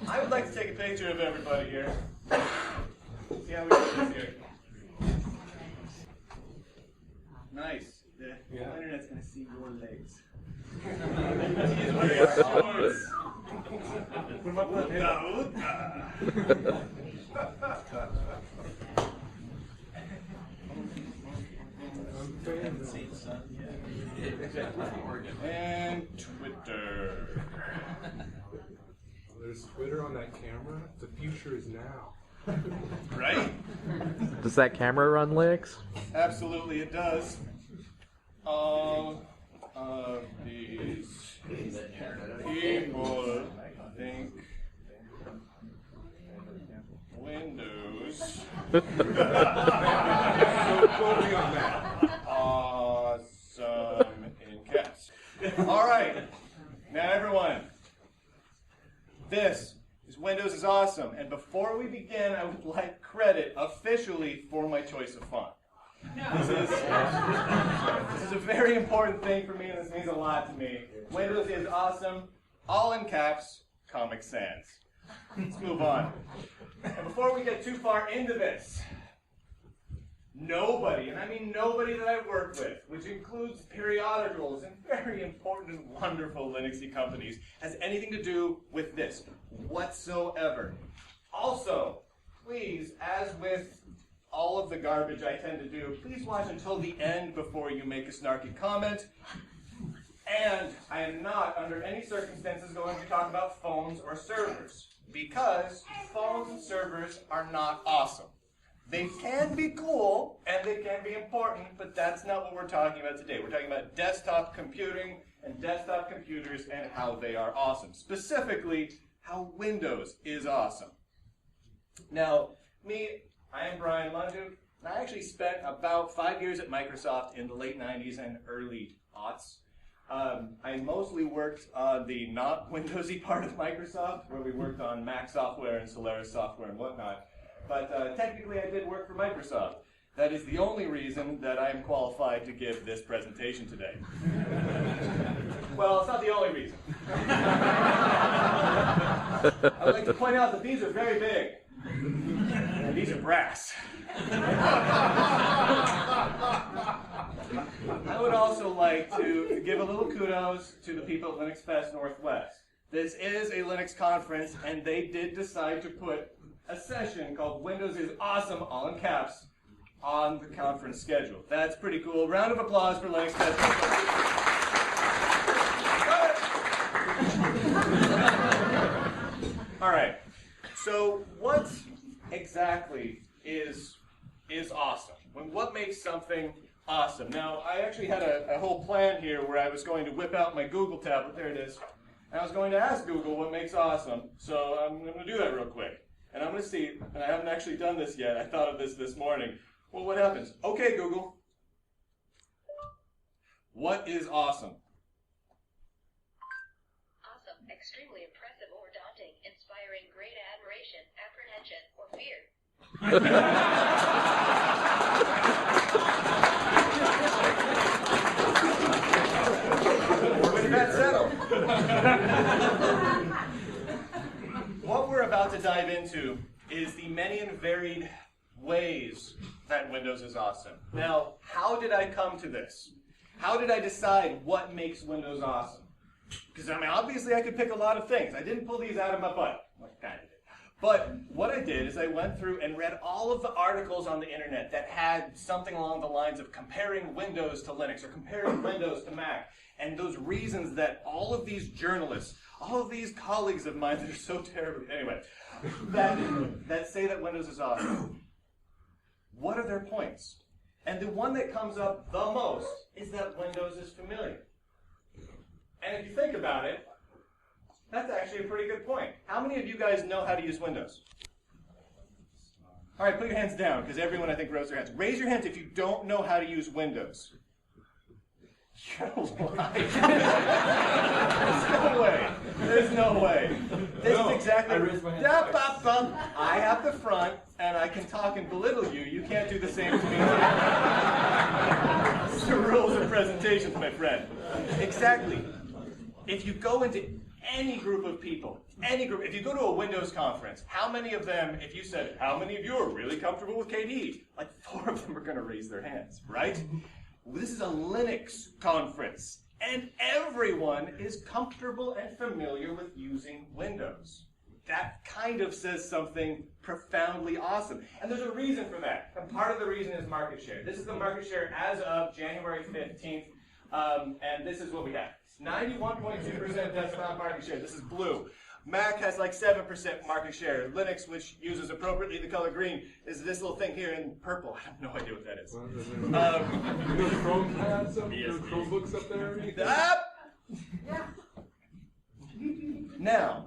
I would like to take a picture of everybody here. See how we do this here. Nice. The internet's going to see your legs. He's wearing shorts. Put him up with and Twitter. There's Twitter on that camera. The future is now. Right? Does that camera run Linux? Absolutely, it does. All of these people think Windows So quote me on that. awesome in caps. All right, now everyone, this is Windows is awesome. And before we begin, I would like credit officially for my choice of font. This is a very important thing for me, and this means a lot to me. Windows is awesome, all in caps, Comic Sans. Let's move on. And before we get too far into this, nobody, and I mean nobody that I work with, which includes periodicals and very important and wonderful Linuxy companies, has anything to do with this whatsoever. Also, please, as with all of the garbage I tend to do, please watch until the end before you make a snarky comment. And I am not, under any circumstances, going to talk about phones or servers, because phones and servers are not awesome. They can be cool, and they can be important, but that's not what we're talking about today. We're talking about desktop computing and desktop computers and how they are awesome. Specifically, how Windows is awesome. Now, I am Bryan lunduke, and I actually spent about 5 years at Microsoft in the late 90s and early aughts. I mostly worked on the not Windowsy part of Microsoft, where we worked on Mac software and Solaris software and whatnot. But technically I did work for Microsoft. That is the only reason that I am qualified to give this presentation today. Well, it's not the only reason. I would like to point out that these are very big. And these are brass. I would also like to give a little kudos to the people at Linux Fest Northwest. This is a Linux conference, and they did decide to put a session called Windows is Awesome, all in caps, on the conference schedule. That's pretty cool. Round of applause for Linux Fest. All right. So what exactly is awesome? What makes something awesome? Now, I actually had a whole plan here where I was going to whip out my Google tablet. There it is. And I was going to ask Google what makes awesome. So I'm going to do that real quick. And I'm going to see, and I haven't actually done this yet. I thought of this morning. Well, what happens? Okay, Google. What is awesome? Awesome, extremely impressive or daunting, inspiring great admiration, apprehension, or fear. With that settled. What we're about to dive into is the many and varied ways that Windows is awesome. Now, how did I come to this? How did I decide what makes Windows awesome? Because, I mean, obviously I could pick a lot of things. I didn't pull these out of my butt. Well, I kind of did. But what I did is I went through and read all of the articles on the internet that had something along the lines of comparing Windows to Linux or comparing Windows to Mac, and those reasons that all of these journalists, all of these colleagues of mine that are so terrible, anyway, that say that Windows is awesome. What are their points? And the one that comes up the most is that Windows is familiar. And if you think about it, that's actually a pretty good point. How many of you guys know how to use Windows? All right, put your hands down, because everyone, I think, rose their hands. Raise your hands if you don't know how to use Windows. You're lying. There's no way. There's no way. This is exactly... I raised my hand I have the front, and I can talk and belittle you. You can't do the same to me. It's the rules of presentations, my friend. Exactly. If you go into any group of people, any group, if you go to a Windows conference, how many of them, if you said, how many of you are really comfortable with KDE? Like 4 of them are going to raise their hands, right? This is a Linux conference, and everyone is comfortable and familiar with using Windows. That kind of says something profoundly awesome. And there's a reason for that. And part of the reason is market share. This is the market share as of January 15th, and this is what we have. 91.2% desktop market share. This is blue. Mac has like 7% market share. Linux, which uses appropriately the color green, is this little thing here in purple. I have no idea what that is. Chrome pads up, Chromebooks up there or anything? Now,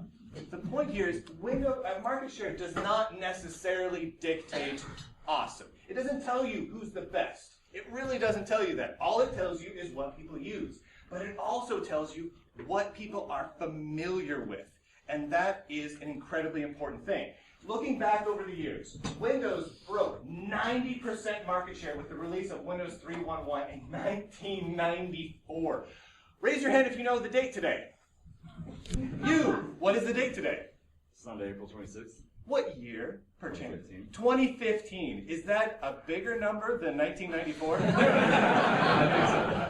the point here is Windows market share does not necessarily dictate awesome. It doesn't tell you who's the best. It really doesn't tell you that. All it tells you is what people use. But it also tells you what people are familiar with. And that is an incredibly important thing. Looking back over the years, Windows broke 90% market share with the release of Windows 3.1.1 in 1994. Raise your hand if you know the date today. You, what is the date today? Sunday, April 26th. What year, per chance? 2015. 2015. Is that a bigger number than 1994?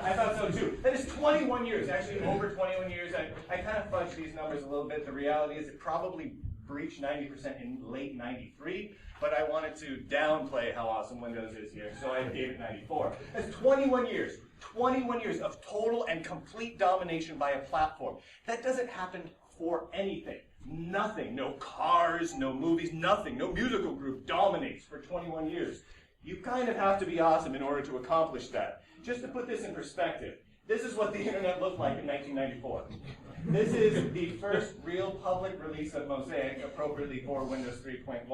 I thought so too. That is 21 years, actually over 21 years. I kind of fudged these numbers a little bit. The reality is it probably breached 90% in late 93, but I wanted to downplay how awesome Windows is here, so I gave it 94. That's 21 years. 21 years of total and complete domination by a platform. That doesn't happen for anything. Nothing, no cars, no movies, nothing, no musical group dominates for 21 years. You kind of have to be awesome in order to accomplish that. Just to put this in perspective, this is what the internet looked like in 1994. This is the first real public release of Mosaic, appropriately for Windows 3.1,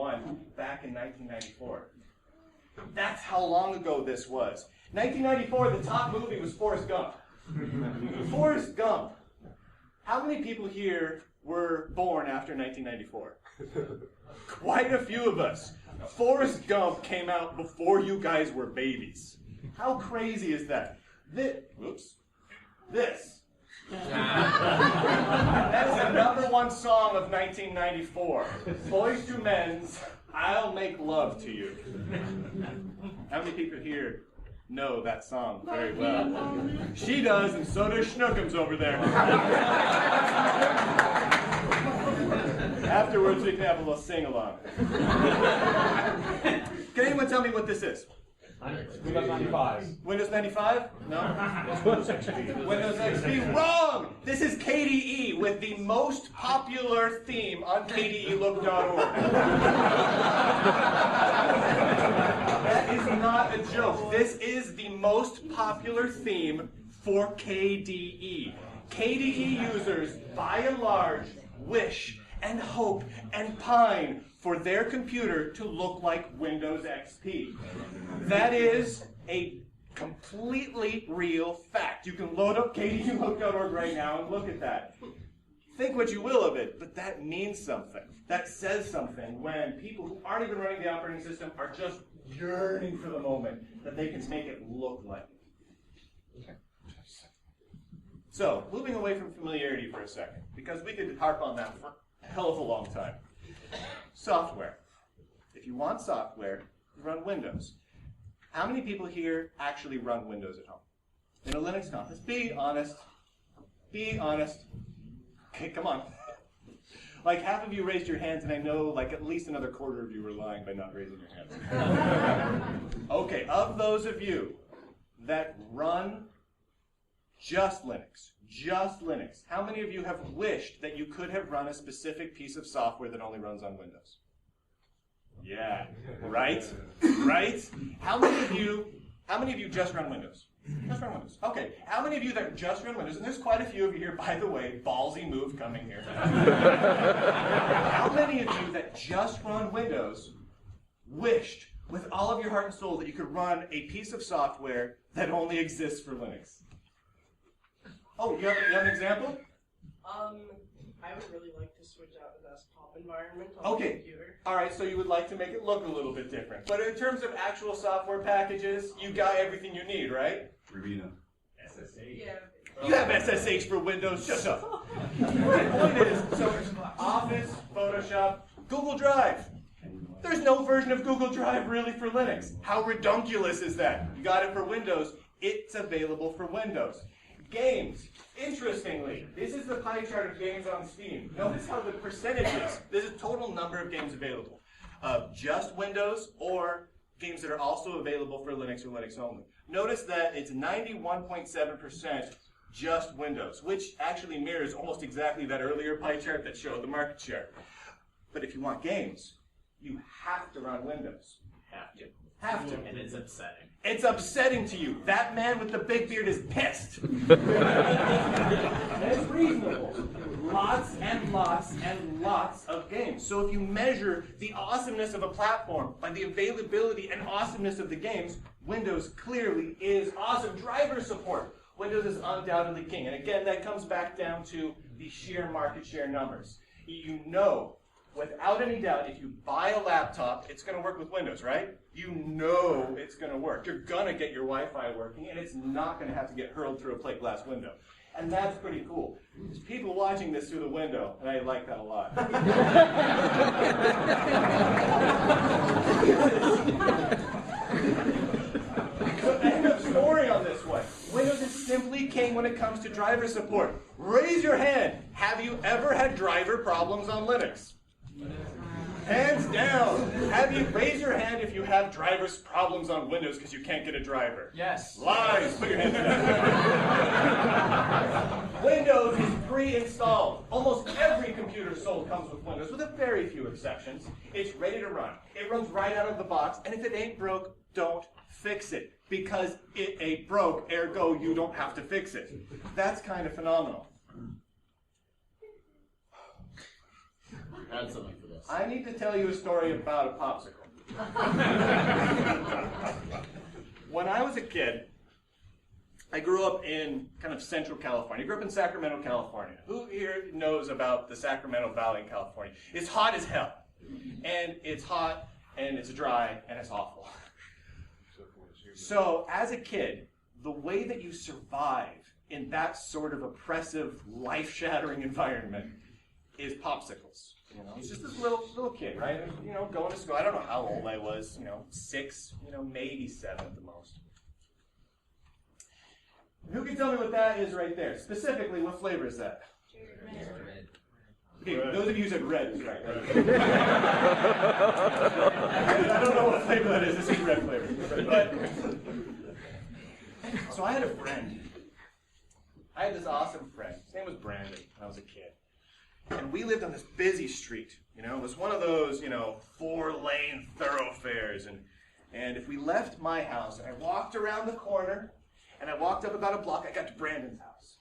back in 1994. That's how long ago this was. 1994, the top movie was Forrest Gump. Forrest Gump. How many people here were born after 1994? Quite a few of us. Forrest Gump came out before you guys were babies. How crazy is that? This. That is the #1 song of 1994. Boyz II Men's I'll Make Love to You. How many people here know that song very well? She does, and so does Schnookums over there. Afterwards, we can have a little sing-along. Can anyone tell me what this is? Windows 95. Windows 95? No? Windows XP. Windows XP. Wrong! This is KDE with the most popular theme on KDElook.org. That is not a joke. This is the most popular theme for KDE. KDE users, by and large, wish and hope and pine for their computer to look like Windows XP. That is a completely real fact. You can load up KDElook.org right now and look at that. Think what you will of it, but that means something. That says something when people who aren't even running the operating system are just yearning for the moment that they can make it look like it. So, moving away from familiarity for a second, because we could harp on that for a hell of a long time. Software. If you want software, run Windows. How many people here actually run Windows at home? In a Linux conference? Be honest. Be honest. Okay, come on. Like half of you raised your hands, and I know like at least another quarter of you were lying by not raising your hands. Okay, of those of you that run just Linux, how many of you have wished that you could have run a specific piece of software that only runs on Windows? Yeah, right? Right? How many of you just run Windows? Just run Windows. Okay, how many of you that just run Windows, and there's quite a few of you here, by the way, ballsy move coming here. How many of you that just run Windows wished with all of your heart and soul that you could run a piece of software that only exists for Linux? Oh, you have an example? I would really like to switch out the desktop environment on the computer. All right, so you would like to make it look a little bit different. But in terms of actual software packages, you got everything you need, right? Rubina. SSH. Yeah. You have SSH for Windows. Shut up. The point is, so Office, Photoshop, Google Drive. There's no version of Google Drive really for Linux. How redunculous is that? You got it for Windows. It's available for Windows. Games. Interestingly, this is the pie chart of games on Steam. Notice how the percentages, this is total number of games available. Just Windows or games that are also available for Linux or Linux only. Notice that it's 91.7% just Windows, which actually mirrors almost exactly that earlier pie chart that showed the market share. But if you want games, you have to run Windows. Have to. And it's upsetting. It's upsetting to you. That man with the big beard is pissed. And it's reasonable. Lots and lots and lots of games. So if you measure the awesomeness of a platform by the availability and awesomeness of the games, Windows clearly is awesome. Driver support. Windows is undoubtedly king. And again, that comes back down to the sheer market share numbers. You know, without any doubt, if you buy a laptop, it's going to work with Windows, right? You know it's going to work. You're going to get your Wi-Fi working, and it's not going to have to get hurled through a plate glass window. And that's pretty cool. There's people watching this through the window, and I like that a lot. So end of story on this one. Windows is simply king when it comes to driver support. Raise your hand. Have you ever had driver problems on Linux? Hands down. Raise your hand if you have driver's problems on Windows because you can't get a driver. Yes. Lies. Put your hands down. Windows is pre-installed. Almost every computer sold comes with Windows, with a very few exceptions. It's ready to run. It runs right out of the box, and if it ain't broke, don't fix it. Because it ain't broke, ergo you don't have to fix it. That's kind of phenomenal. Add something for this. I need to tell you a story about a popsicle. When I was a kid, I grew up in kind of central California. I grew up in Sacramento, California. Who here knows about the Sacramento Valley in California? It's hot as hell. And it's hot, and it's dry, and it's awful. So, as a kid, the way that you survive in that sort of oppressive, life-shattering environment is popsicles. You know, it's just this little kid, right? You know, going to school. I don't know how old I was. 6. Maybe 7 at the most. Who can tell me what that is right there? Specifically, what flavor is that? Red. Okay, those of you who said red is right. I don't know what flavor that is. This is red flavor. But so I had a friend. I had this awesome friend. His name was Brandon when I was a kid. And we lived on this busy street. It was one of those, 4-lane thoroughfares. And if we left my house and I walked around the corner and I walked up about a block, I got to Brandon's house.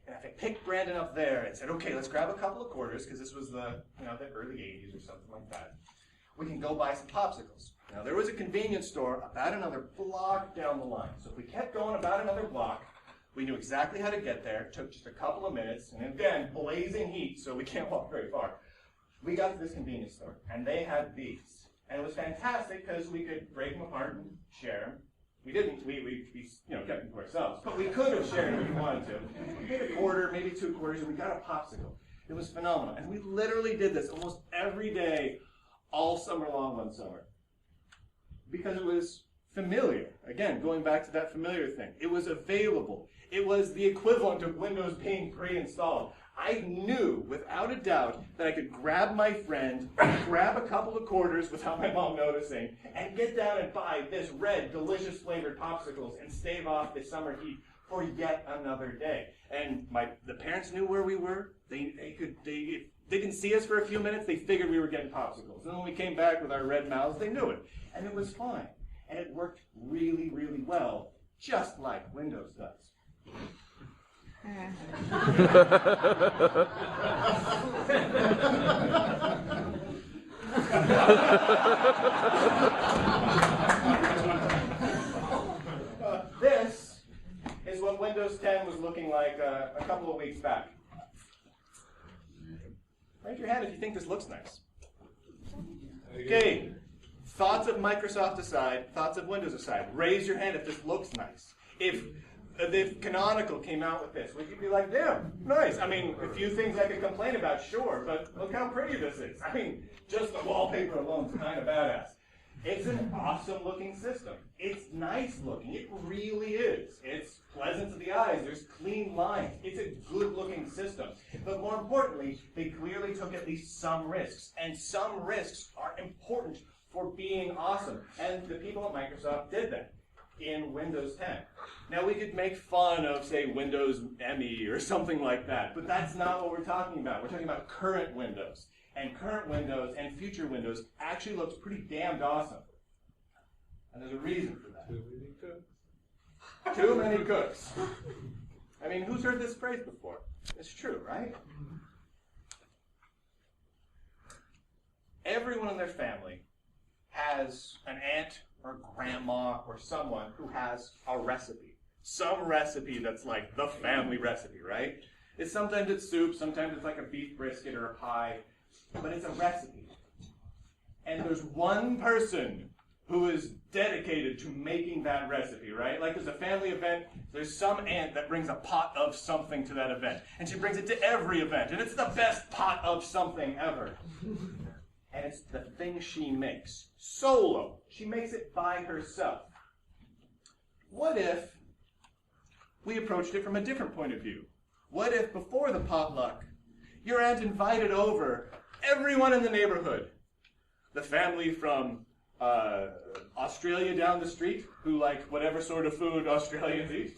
And if I picked Brandon up there and said, okay, let's grab a couple of quarters, because this was the early 80s or something like that, we can go buy some popsicles. Now, there was a convenience store about another block down the line. So if we kept going about another block, we knew exactly how to get there. It took just a couple of minutes, and again, blazing heat, so we can't walk very far. We got to this convenience store, and they had these. And it was fantastic because we could break them apart and share them. We didn't. We kept them to ourselves. But we could have shared them if we wanted to. We made a quarter, maybe 2 quarters, and we got a popsicle. It was phenomenal. And we literally did this almost every day, all summer long one summer. Because it was familiar. Again, going back to that familiar thing. It was available. It was the equivalent of Windows being pre-installed. I knew, without a doubt, that I could grab my friend, grab a couple of quarters without my mom noticing, and get down and buy this red, delicious flavored popsicles and stave off the summer heat for yet another day. And the parents knew where we were. They didn't see us for a few minutes. They figured we were getting popsicles. And when we came back with our red mouths, they knew it. And it was fine. And it worked really, really well, just like Windows does. This is what Windows 10 was looking like a couple of weeks back. Raise your hand if you think this looks nice. Okay, thoughts of Microsoft aside, thoughts of Windows aside. Raise your hand if this looks nice. If if Canonical came out with this, would you be like, damn, nice? I mean, a few things I could complain about, sure, but look how pretty this is. I mean, just the wallpaper alone is kind of badass. It's an awesome looking system. It's nice looking. It really is. It's pleasant to the eyes. There's clean lines. It's a good looking system. But more importantly, they clearly took at least some risks. And some risks are important for being awesome. And the people at Microsoft did that in Windows 10. Now we could make fun of, say, Windows ME or something like that, but that's not what we're talking about. We're talking about current Windows. And current Windows and future Windows actually looks pretty damned awesome. And there's a reason for that. Too many cooks. Too many cooks. I mean, who's heard this phrase before? It's true, right? Everyone in their family has an aunt or grandma or someone who has a recipe. Some recipe that's like the family recipe, right? Sometimes it's soup, sometimes it's like a beef brisket or a pie, but it's a recipe. And there's one person who is dedicated to making that recipe, right? Like there's a family event, there's some aunt that brings a pot of something to that event. And she brings it to every event, and it's the best pot of something ever. And it's the thing she makes. Solo. She makes it by herself. What if we approached it from a different point of view? What if before the potluck, your aunt invited over everyone in the neighborhood? The family from Australia down the street, who like whatever sort of food Australians eat.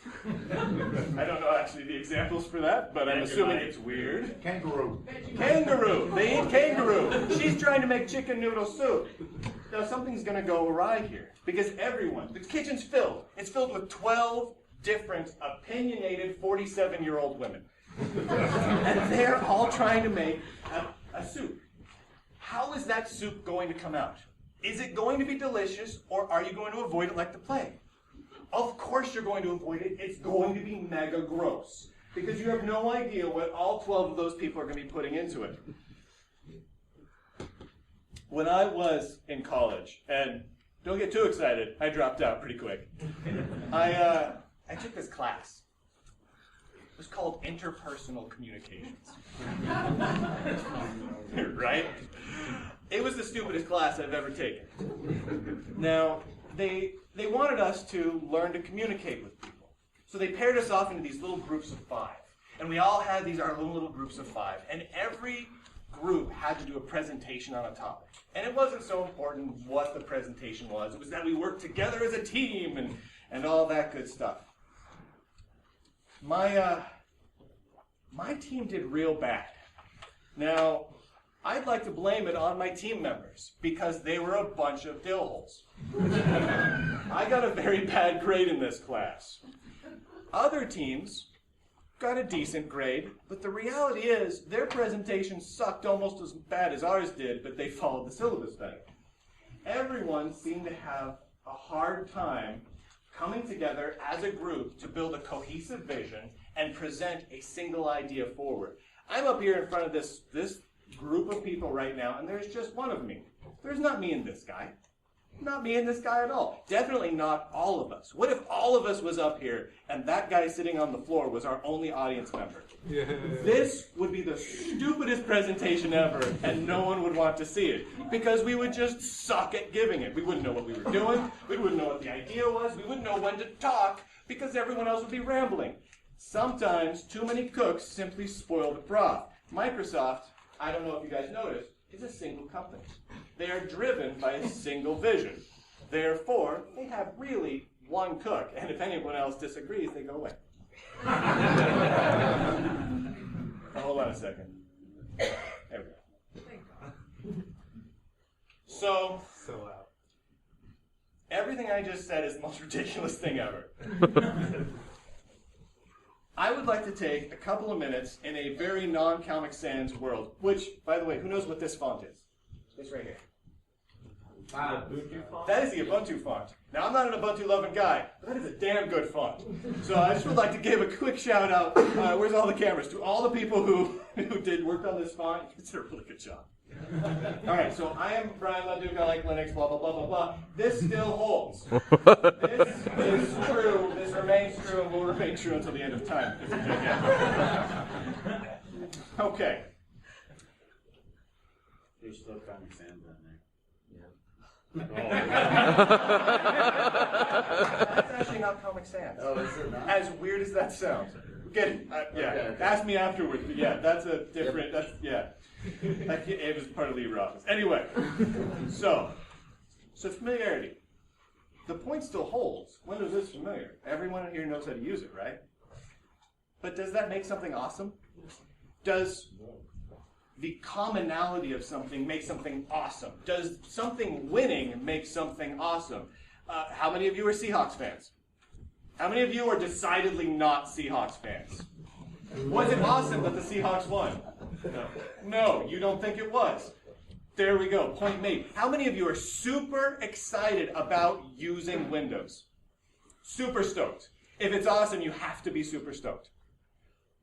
I don't know actually the examples for that, but I'm assuming it's weird. Kangaroo. Kangaroo. They eat kangaroo. She's trying to make chicken noodle soup. Now something's going to go awry here, because everyone, the kitchen's filled. It's filled with 12 different opinionated 47-year-old women. And they're all trying to make a soup. How is that soup going to come out? Is it going to be delicious, or are you going to avoid it like the plague? Of course you're going to avoid it. It's going to be mega gross, because you have no idea what all 12 of those people are going to be putting into it. When I was in college, and don't get too excited, I dropped out pretty quick. I took this class. It was called Interpersonal Communications. Right? It was the stupidest class I've ever taken. Now, they wanted us to learn to communicate with people. So they paired us off into these little groups of 5. And we all had our own little groups of 5. And every group had to do a presentation on a topic. And it wasn't so important what the presentation was. It was that we worked together as a team and all that good stuff. My team did real bad. Now, I'd like to blame it on my team members, because they were a bunch of dillholes. I got a very bad grade in this class. Other teams got a decent grade, but the reality is their presentation sucked almost as bad as ours did, but they followed the syllabus better. Everyone seemed to have a hard time coming together as a group to build a cohesive vision and present a single idea forward. I'm up here in front of this group of people right now, and there's just one of me. There's not me and this guy. Not me and this guy at all. Definitely not all of us. What if all of us was up here and that guy sitting on the floor was our only audience member? Yeah. This would be the stupidest presentation ever, and no one would want to see it, because we would just suck at giving it. We wouldn't know what we were doing. We wouldn't know what the idea was. We wouldn't know when to talk, because everyone else would be rambling. Sometimes too many cooks simply spoil the broth. Microsoft, I don't know if you guys noticed, is a single company. They are driven by a single vision. Therefore, they have really one cook, and if anyone else disagrees, they go away. Hold on a second. There we go. Thank God. So out. everything I just said is the most ridiculous thing ever. I would like to take a couple of minutes in a very non-Comic Sans world, which, by the way, who knows what this font is? This right here. That is the Ubuntu font. Now, I'm not an Ubuntu-loving guy, but that is a damn good font. So I just would like to give a quick shout-out, where's all the cameras, to all the people who worked on this font. You did a really good job. All right, so I am Bryan Lunduke, I like Linux, blah, blah, blah, blah, blah. This still holds. This is true, this remains true, and will remain true until the end of time. Okay. There's still Comic Sans on there. That's actually not Comic Sans. Oh, is it not? As weird as that sounds. Okay. Ask me afterwards, but yeah, that's a different, it was part of LibreOffice. Anyway, so familiarity. The point still holds. Windows is familiar. Everyone in here knows how to use it, right? But does that make something awesome? Does the commonality of something make something awesome? Does something winning make something awesome? How many of you are Seahawks fans? How many of you are decidedly not Seahawks fans? Was it awesome that the Seahawks won? No, you don't think it was. There we go, point made. How many of you are super excited about using Windows? Super stoked. If it's awesome, you have to be super stoked.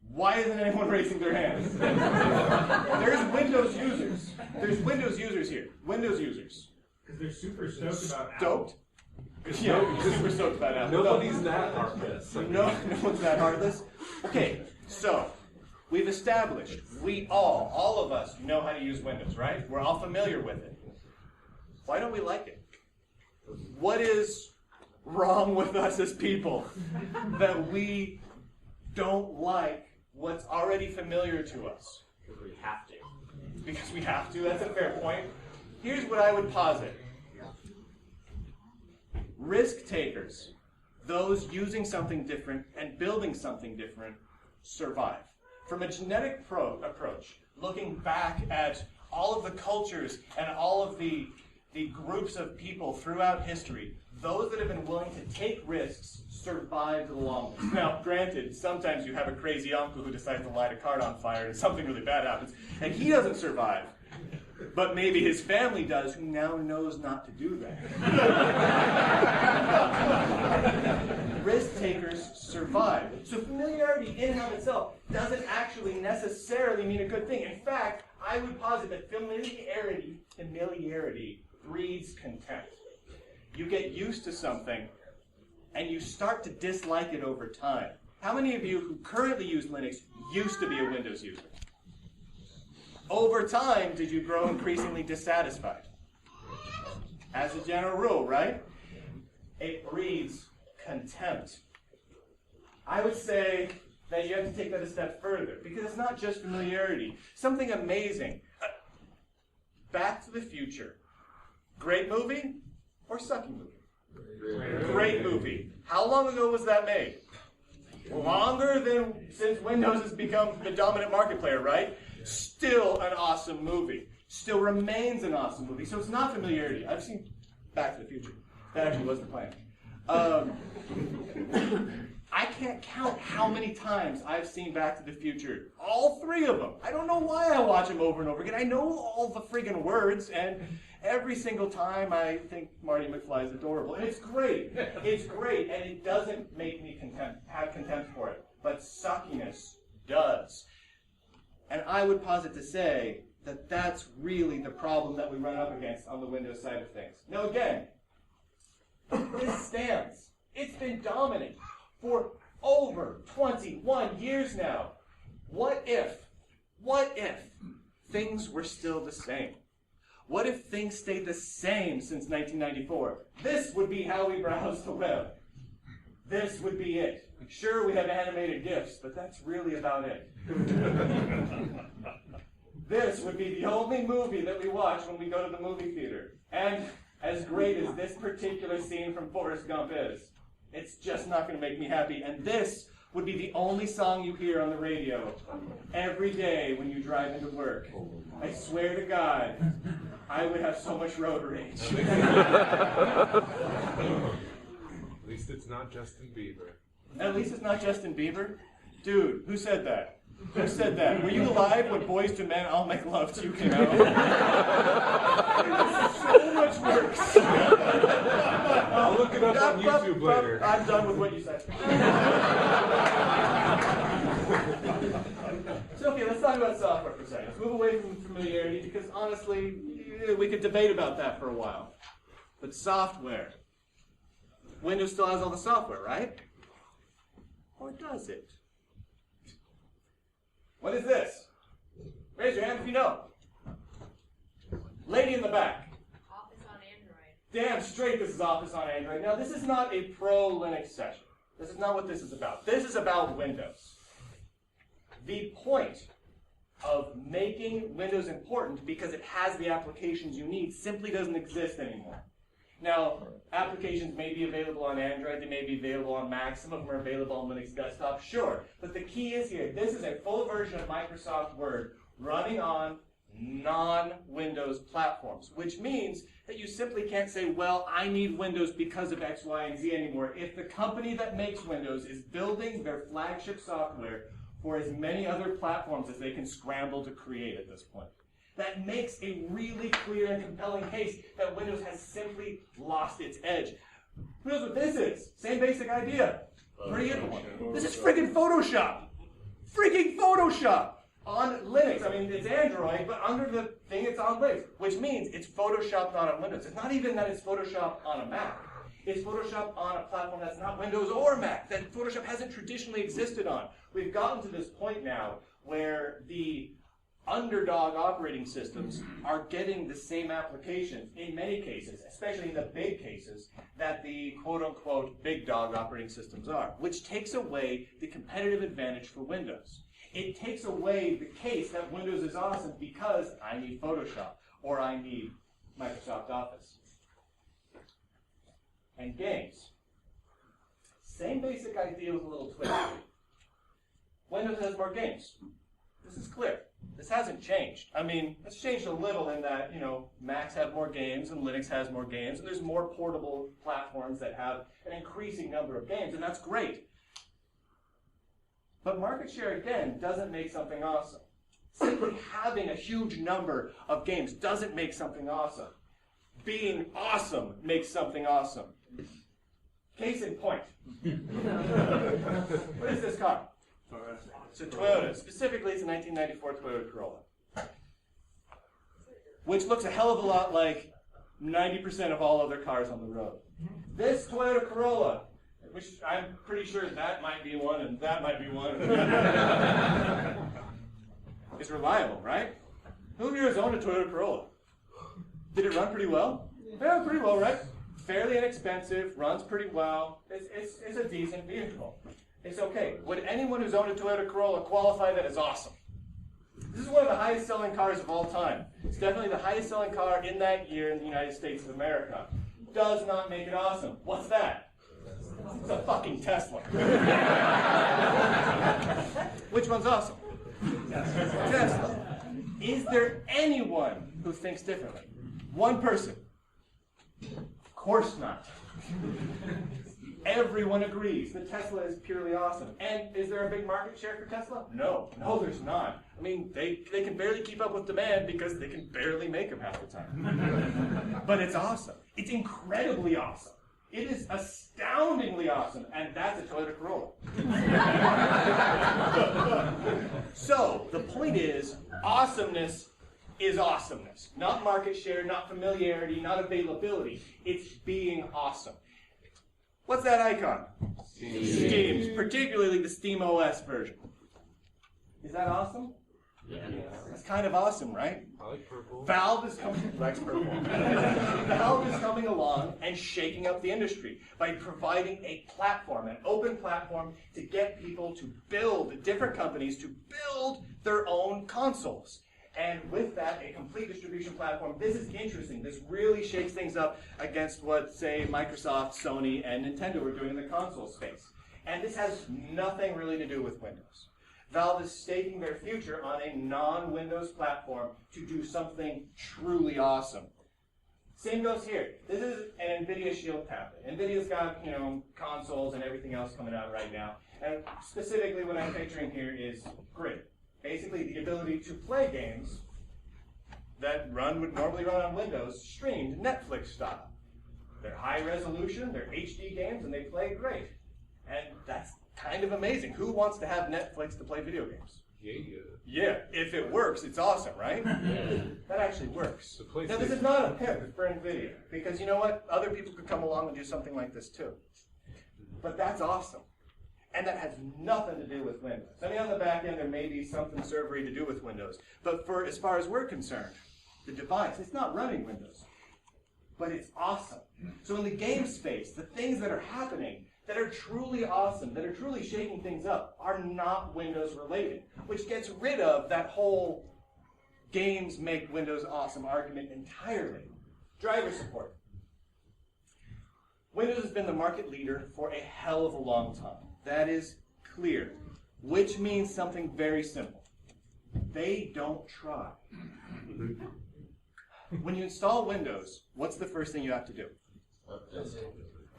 Why isn't anyone raising their hands? There's Windows users. There's Windows users here. Windows users. Because they're super stoked about Apple. Stoked? Yeah, super stoked about Apple. Nobody's that heartless. No one's that heartless. Okay, so we've established all of us know how to use Windows, right? We're all familiar with it. Why don't we like it? What is wrong with us as people that we don't like what's already familiar to us? Because we have to. Because we have to, that's a fair point. Here's what I would posit. Risk takers, those using something different and building something different, survive. From a genetic approach, looking back at all of the cultures and all of the groups of people throughout history, those that have been willing to take risks survive the longest. Now, granted, sometimes you have a crazy uncle who decides to light a cart on fire and something really bad happens, and he doesn't survive. But maybe his family does, who now knows not to do that. Risk takers survive. So familiarity in and of itself doesn't actually necessarily mean a good thing. In fact, I would posit that familiarity breeds contempt. You get used to something, and you start to dislike it over time. How many of you who currently use Linux used to be a Windows user? Over time, did you grow increasingly dissatisfied? As a general rule, right? It breeds contempt. I would say that you have to take that a step further, because it's not just familiarity. Something amazing. Back to the Future. Great movie or sucky movie? Great movie. How long ago was that made? Longer than since Windows has become the dominant market player, right? Still an awesome movie. Still remains an awesome movie. So it's not familiarity. I've seen Back to the Future. That actually was the plan. I can't count how many times I've seen Back to the Future. All three of them. I don't know why I watch them over and over again. I know all the friggin' words, and every single time I think Marty McFly is adorable. And it's great. It's great, and it doesn't make me have contempt for it. But suckiness does. And I would posit to say that that's really the problem that we run up against on the Windows side of things. Now again, this stands. It's been dominant for over 21 years now. What if things were still the same? What if things stayed the same since 1994? This would be how we browse the web. This would be it. Sure, we have animated GIFs, but that's really about it. This would be the only movie that we watch when we go to the movie theater. And as great as this particular scene from Forrest Gump is, it's just not going to make me happy. And this would be the only song you hear on the radio every day when you drive into work. I swear to God, I would have so much road rage. At least it's not Justin Bieber. At least it's not Justin Bieber? Dude, who said that? Who said that? Were you alive when Boys to Men, I'll Make Love to You came out? So much worse. I'll look it up on YouTube later. I'm done with what you said. So okay, let's talk about software for a second. Let's move away from familiarity, because honestly, honestly, we could debate about that for a while. But software. Windows still has all the software, right? Or does it? What is this? Raise your hand if you know. Lady in the back. Office on Android. Damn straight this is Office on Android. Now, this is not a pro Linux session. This is not what this is about. This is about Windows. The point of making Windows important because it has the applications you need simply doesn't exist anymore. Now, applications may be available on Android, they may be available on Mac, some of them are available on Linux desktop, sure. But the key is here, this is a full version of Microsoft Word running on non-Windows platforms, which means that you simply can't say, well, I need Windows because of X, Y, and Z anymore. If the company that makes Windows is building their flagship software for as many other platforms as they can scramble to create at this point. That makes a really clear and compelling case that Windows has simply lost its edge. Who knows what this is? Same basic idea. Pretty good one. This is friggin' Photoshop. Friggin' Photoshop on Linux. I mean, it's Android, but under the thing it's on Linux, which means it's Photoshopped on Windows. It's not even that it's Photoshopped on a Mac. It's Photoshopped on a platform that's not Windows or Mac, that Photoshop hasn't traditionally existed on. We've gotten to this point now where the underdog operating systems are getting the same applications in many cases, especially in the big cases, that the quote-unquote big dog operating systems are, which takes away the competitive advantage for Windows. It takes away the case that Windows is awesome because I need Photoshop or I need Microsoft Office. And games. Same basic idea with a little twist. Windows has more games. This is clear. This hasn't changed. I mean, it's changed a little in that, Macs have more games and Linux has more games, and there's more portable platforms that have an increasing number of games, and that's great. But market share, again, doesn't make something awesome. Simply having a huge number of games doesn't make something awesome. Being awesome makes something awesome. Case in point. What is this car? It's a Toyota. Specifically, it's a 1994 Toyota Corolla. Which looks a hell of a lot like 90% of all other cars on the road. This Toyota Corolla, which I'm pretty sure that might be one, and that might be one, is reliable, right? Who of you has owned a Toyota Corolla? Did it run pretty well? Yeah, pretty well, right? Fairly inexpensive, runs pretty well. It's a decent vehicle. It's okay. Would anyone who's owned a Toyota Corolla qualify that as awesome? This is one of the highest selling cars of all time. It's definitely the highest selling car in that year in the United States of America. Does not make it awesome. What's that? It's a fucking Tesla. Which one's awesome? Tesla. Is there anyone who thinks differently? One person. Of course not. Everyone agrees that Tesla is purely awesome. And is there a big market share for Tesla? No. No, there's not. I mean, they can barely keep up with demand because they can barely make them half the time. But it's awesome. It's incredibly awesome. It is astoundingly awesome. And that's a Toyota Corolla. So, the point is, awesomeness is awesomeness. Not market share, not familiarity, not availability. It's being awesome. What's that icon? Steam. Particularly the Steam OS version. Is that awesome? Yeah. That's kind of awesome, right? I like purple. Valve is coming along and shaking up the industry by providing a platform, an open platform to get people to build, different companies to build their own consoles. And with that, a complete distribution platform. This is interesting. This really shakes things up against what, say, Microsoft, Sony, and Nintendo were doing in the console space. And this has nothing really to do with Windows. Valve is staking their future on a non-Windows platform to do something truly awesome. Same goes here. This is an NVIDIA Shield tablet. NVIDIA's got, consoles and everything else coming out right now. And specifically what I'm picturing here is grid. Basically, the ability to play games that would normally run on Windows, streamed Netflix style. They're high resolution, they're HD games, and they play great. And that's kind of amazing. Who wants to have Netflix to play video games? Yeah, if it works, it's awesome, right? That actually works. Now, this is not a pimp for NVIDIA, because you know what? Other people could come along and do something like this too. But that's awesome. And that has nothing to do with Windows. I mean, on the back end, there may be something servery to do with Windows. But for as far as we're concerned, the device, it's not running Windows. But it's awesome. So in the game space, the things that are happening that are truly awesome, that are truly shaking things up, are not Windows related, which gets rid of that whole games make Windows awesome argument entirely. Driver support. Windows has been the market leader for a hell of a long time. That is clear, which means something very simple. They don't try. When you install Windows, what's the first thing you have to do?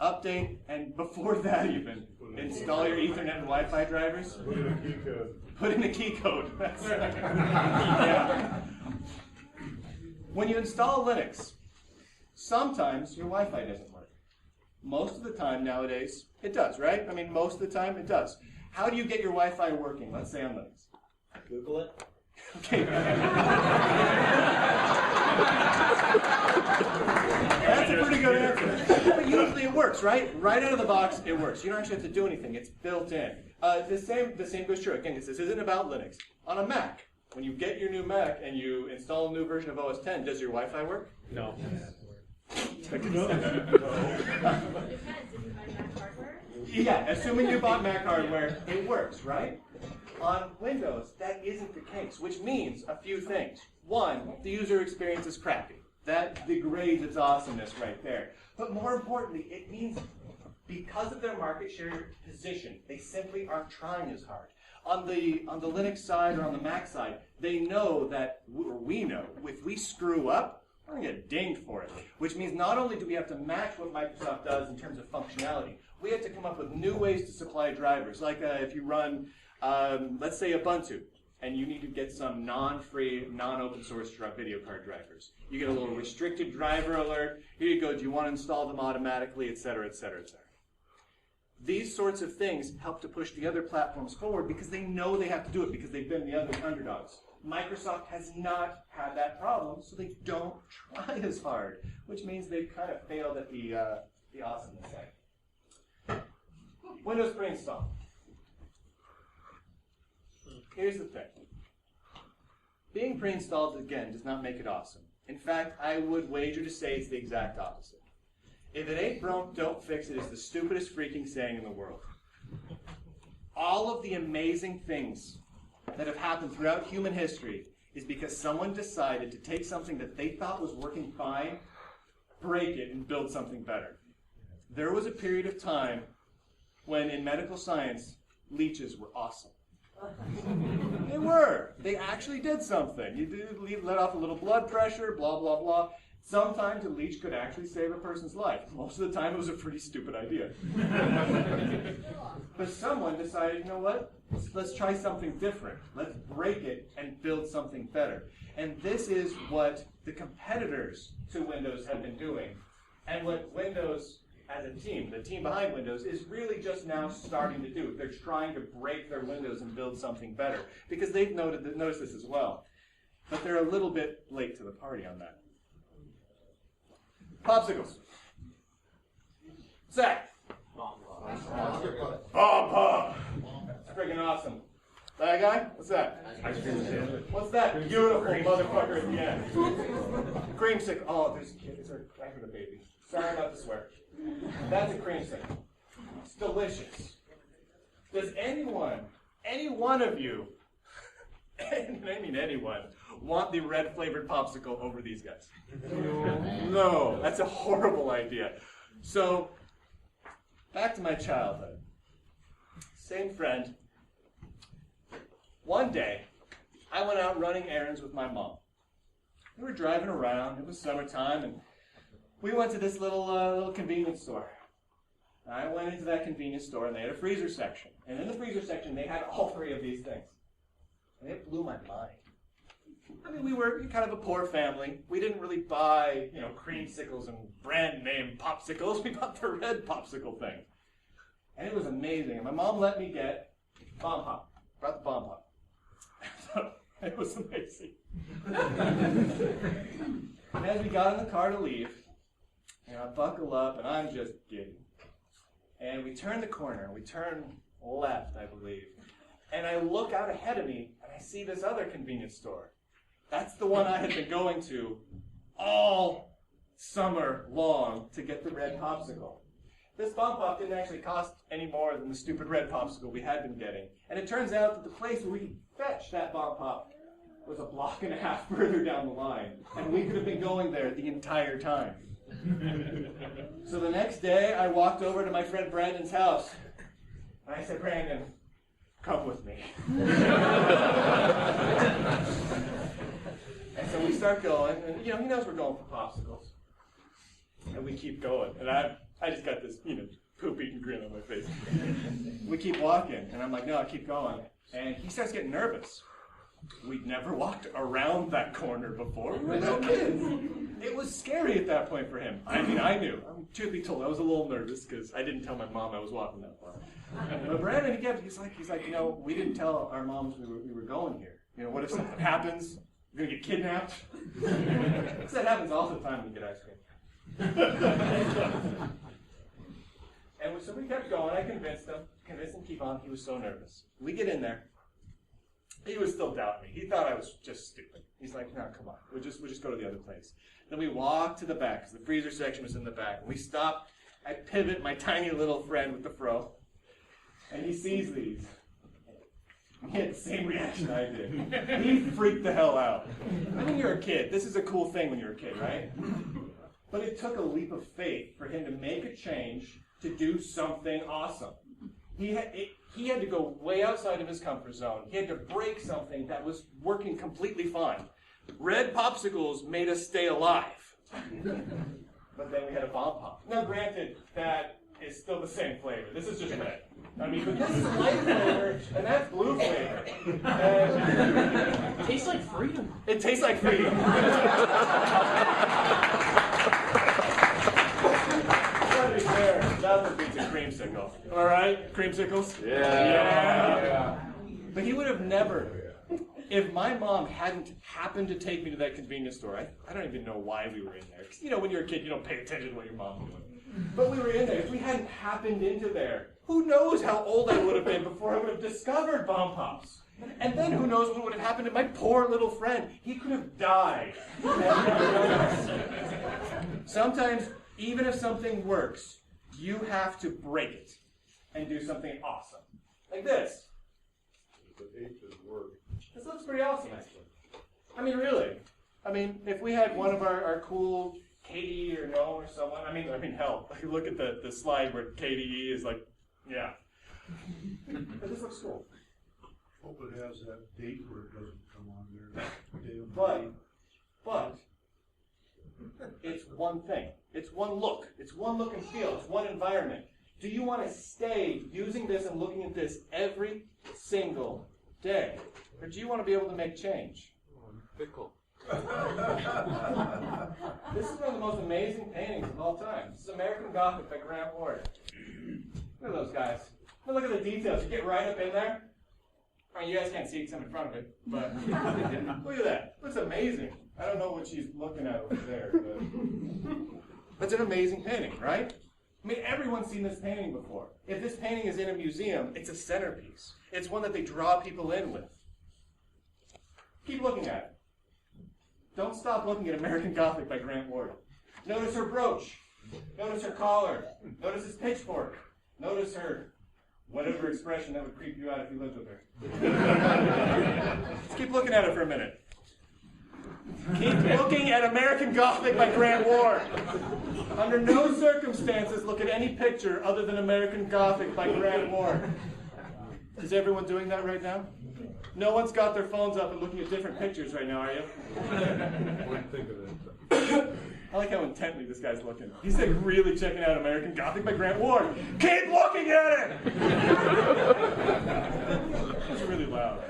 Update, and before that even, install your Ethernet and Wi-Fi drivers. Put in a key code. Put in a key code. That's right. Yeah. When you install Linux, sometimes your Wi-Fi doesn't work. Most of the time nowadays, it does, right? I mean, most of the time it does. How do you get your Wi-Fi working? Let's say on Linux. Google it. Okay. That's a pretty good answer. But usually it works, right? Right out of the box, it works. You don't actually have to do anything. It's built in. The same goes true. Again, this isn't about Linux. On a Mac, when you get your new Mac and you install a new version of OS X, does your Wi-Fi work? No. Yeah, assuming you bought Mac hardware, it works, right? On Windows, that isn't the case, which means a few things. One, the user experience is crappy. That degrades its awesomeness right there. But more importantly, it means because of their market share position, they simply aren't trying as hard. On the Linux side or on the Mac side, they know that, or we know, if we screw up, we're going to get dinged for it. Which means not only do we have to match what Microsoft does in terms of functionality, we have to come up with new ways to supply drivers. Like if you run, let's say Ubuntu, and you need to get some non-free, non-open source video card drivers. You get a little restricted driver alert. Here you go. Do you want to install them automatically, et cetera, et cetera, et cetera. These sorts of things help to push the other platforms forward because they know they have to do it because they've been the other underdogs. Microsoft has not had that problem, so they don't try as hard, which means they've kind of failed at the awesomeness side. Windows pre-install. Here's the thing. Being pre-installed, again, does not make it awesome. In fact, I would wager to say it's the exact opposite. If it ain't broke, don't fix it is the stupidest freaking saying in the world. All of the amazing things that have happened throughout human history is because someone decided to take something that they thought was working fine, break it, and build something better. There was a period of time when in medical science, leeches were awesome. They were. They actually did something. You let off a little blood pressure, blah, blah, blah. Sometimes a leech could actually save a person's life. Most of the time it was a pretty stupid idea. But someone decided, you know what? Let's try something different. Let's break it and build something better. And this is what the competitors to Windows have been doing. And what Windows as a team, the team behind Windows, is really just now starting to do. They're trying to break their Windows and build something better. Because they've noticed this as well. But they're a little bit late to the party on that. Popsicles. Zach. Bomb Pop. It's freaking awesome. That guy? What's that? Ice cream sandwich. What's that beautiful motherfucker at the end? Creamsicle. Oh, there's a kid. I heard a baby. Sorry not to swear. That's a creamsicle. It's delicious. Does any one of you, and I mean anyone, want the red flavored popsicle over these guys? No, that's a horrible idea. So, back to my childhood. Same friend. One day, I went out running errands with my mom. We were driving around. It was summertime, and we went to this little convenience store. I went into that convenience store, and they had a freezer section. And in the freezer section, they had all three of these things. And it blew my mind. I mean, we were kind of a poor family. We didn't really buy, creamsicles and brand name popsicles. We bought the red popsicle thing. And it was amazing. And my mom let me get Bomb Pop. Brought the Bomb Pop. It was amazing. And as we got in the car to leave, and I buckle up, and I'm just giddy. And we turn the corner, we turn left, I believe. And I look out ahead of me, and I see this other convenience store. That's the one I had been going to all summer long to get the red popsicle. This bump up didn't actually cost any more than the stupid red popsicle we had been getting. And it turns out that the place where we fetched that bump up was a block and a half further down the line. And we could have been going there the entire time. So the next day, I walked over to my friend Brandon's house. And I said, Brandon, come with me. And so we start going, and he knows we're going for popsicles. And we keep going. And I just got this, poop-eating grin on my face. We keep walking, and I'm like, no, keep going. And he starts getting nervous. We'd never walked around that corner before. We were no kids. It was scary at that point for him. I knew. Truth be told, I was a little nervous because I didn't tell my mom I was walking that far. But Brandon, he's like, we didn't tell our moms we were going here. What if something happens? We're gonna get kidnapped. Because that happens all the time when you get ice cream. And so we kept going. I convinced him to keep on. He was so nervous. We get in there. He was still doubting me. He thought I was just stupid. He's like, no, come on. We'll just go to the other place. Then we walked to the back, because the freezer section was in the back. And we stopped. I pivot my tiny little friend with the fro. And he sees these. He had the same reaction I did. He freaked the hell out. You're a kid. This is a cool thing when you're a kid, right? But it took a leap of faith for him to make a change to do something awesome. He had to go way outside of his comfort zone. He had to break something that was working completely fine. Red popsicles made us stay alive. But then we had a bomb pop. Now, granted, that is still the same flavor. This is just red. But this is light flavor, and that's blue flavor. It tastes like freedom. It tastes like freedom. Nothing beats a creamsicle. All right, creamsicles? Yeah. But he would have never, if my mom hadn't happened to take me to that convenience store. I don't even know why we were in there. Because, when you're a kid, you don't pay attention to what your mom's doing. But we were in there. If we hadn't happened into there, who knows how old I would have been before I would have discovered bomb pops. And then who knows what would have happened to my poor little friend. He could have died. Sometimes, even if something works, you have to break it and do something awesome. Like this. This looks pretty awesome, actually. Really. If we had one of our cool KDE or Gnome or someone, hell, look at the slide where KDE is like, yeah. But this looks cool. Hope it has that date where it doesn't come on there. But it's one thing. It's one look. It's one look and feel. It's one environment. Do you want to stay using this and looking at this every single day? Or do you want to be able to make change? Fickle. This is one of the most amazing paintings of all time. This is American Gothic by Grant Ward. Look at those guys. Look at the details. You get right up in there. You guys can't see because I'm in front of it, but look at that. Looks amazing. I don't know what she's looking at over there, but it's an amazing painting, right? Everyone's seen this painting before. If this painting is in a museum, it's a centerpiece. It's one that they draw people in with. Keep looking at it. Don't stop looking at American Gothic by Grant Ward. Notice her brooch. Notice her collar. Notice his pitchfork. Notice her whatever expression that would creep you out if you lived with her. Let's keep looking at it for a minute. Keep looking at American Gothic by Grant Ward. Under no circumstances look at any picture other than American Gothic by Grant Ward. Is everyone doing that right now? No one's got their phones up and looking at different pictures right now, are you? Wouldn't think of it. I like how intently this guy's looking. He's really checking out American Gothic by Grant Ward. Keep looking at it! It's really loud.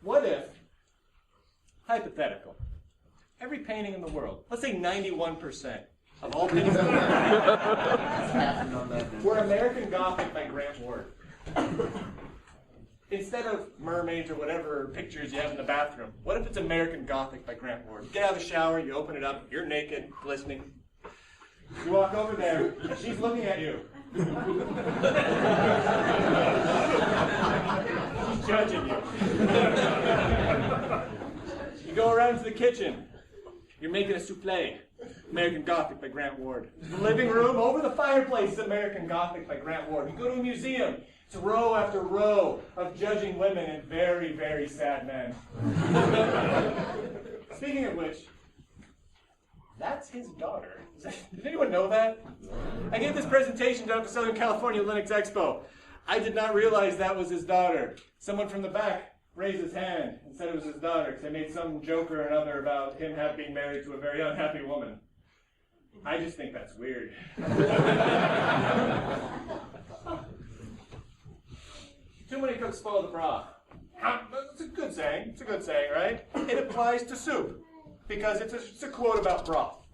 What if, hypothetical, every painting in the world, let's say 91% of all paintings in the world, were American Gothic by Grant Ward? Instead of mermaids or whatever pictures you have in the bathroom, what if it's American Gothic by Grant Ward? You get out of the shower, you open it up, you're naked, glistening. You walk over there, and she's looking at you. She's judging you. You go around to the kitchen. You're making a souffle. American Gothic by Grant Ward. The living room, over the fireplace, is American Gothic by Grant Ward. You go to a museum. It's row after row of judging women and very, very sad men. Speaking of which, that's his daughter. Did anyone know that? I gave this presentation down at the Southern California Linux Expo. I did not realize that was his daughter. Someone from the back raised his hand and said it was his daughter because I made some joke or another about him being married to a very unhappy woman. I just think that's weird. Too many cooks spoil the broth. It's a good saying. It's a good saying, right? It applies to soup because it's a quote about broth.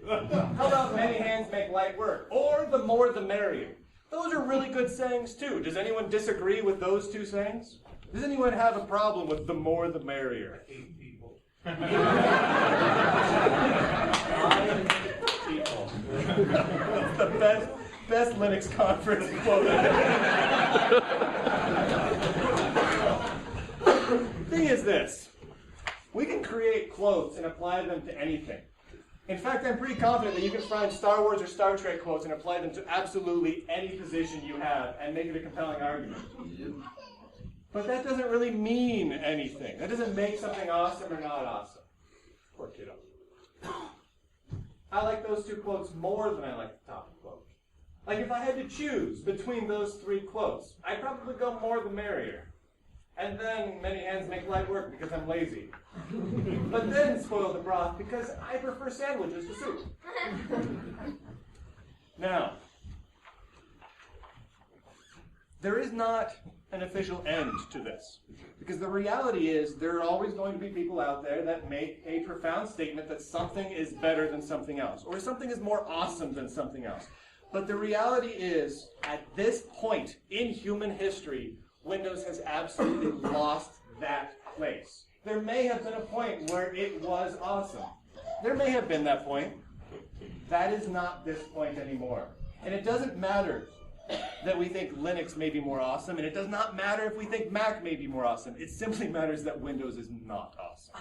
How about many hands make light work? Or the more the merrier. Those are really good sayings too. Does anyone disagree with those two sayings? Does anyone have a problem with the more the merrier? 8 people. 5 people. That's the best Linux conference quote. Thing is this. We can create quotes and apply them to anything. In fact, I'm pretty confident that you can find Star Wars or Star Trek quotes and apply them to absolutely any position you have and make it a compelling argument. But that doesn't really mean anything. That doesn't make something awesome or not awesome. Poor kiddo. I like those 2 quotes more than I like the topic quote. Like if I had to choose between those 3 quotes, I'd probably go more the merrier. And then many hands make light work because I'm lazy. But then spoil the broth because I prefer sandwiches to soup. Now, there is not an official end to this. Because the reality is there are always going to be people out there that make a profound statement that something is better than something else, or something is more awesome than something else. But the reality is, at this point in human history, Windows has absolutely lost that place. There may have been a point where it was awesome. There may have been that point. That is not this point anymore. And it doesn't matter that we think Linux may be more awesome, and it does not matter if we think Mac may be more awesome. It simply matters that Windows is not awesome.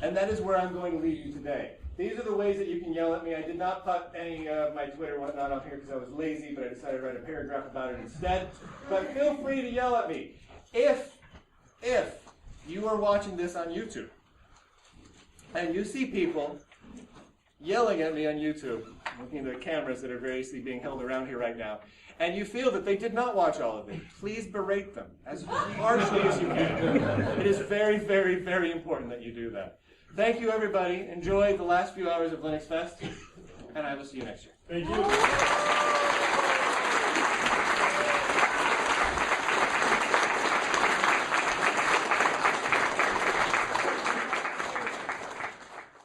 And that is where I'm going to leave you today. These are the ways that you can yell at me. I did not put any of my Twitter and whatnot up here because I was lazy, but I decided to write a paragraph about it instead. But feel free to yell at me. If you are watching this on YouTube, and you see people yelling at me on YouTube, looking at the cameras that are variously being held around here right now, and you feel that they did not watch all of it, please berate them as harshly as you can. It is very, very, very important that you do that. Thank you, everybody. Enjoy the last few hours of Linux Fest, and I will see you next year. Thank you.